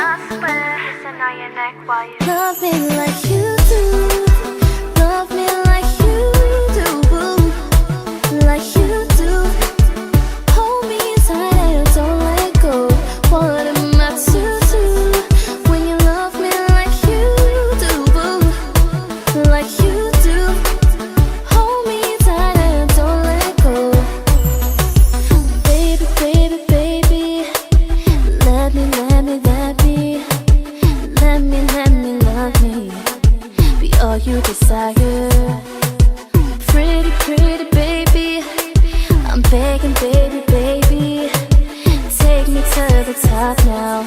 I swear. Kissing on your neck while you love me like you do. Love me like you do, boo. Like you do. Hold me tight and don't let go. What am I to do when you love me like you do, boo? Like you do. Hold me tight and don't let go. Baby, baby, baby, let me love me. Be all you desire. Pretty, pretty baby, I'm begging, baby, baby. Take me to the top now,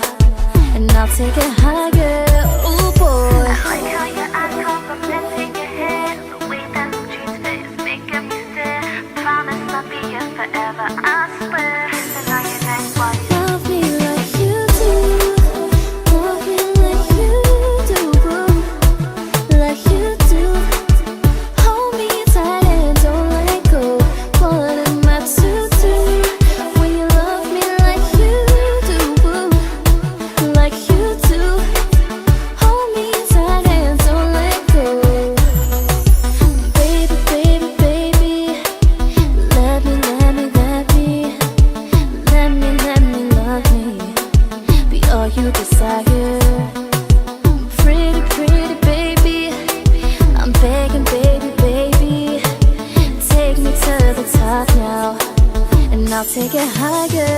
and I'll take it higher. Ooh boy, I like how your eyes compliment in your head. The way that the dreams fit is making me stare. Promise I'll be here forever, I swear. Kissing on your neck while you love me like you do. Love me like you do, boo. Like you do. Hold me tight and don't let go. What am I to do when you love me like you do, boo? Like you do. Hold me tight and don't let go. Baby, baby, baby, let me love me. Be all you desire. Pretty, pretty baby, I'm begging, baby, baby. Take me to the top now, and I'll take it higher.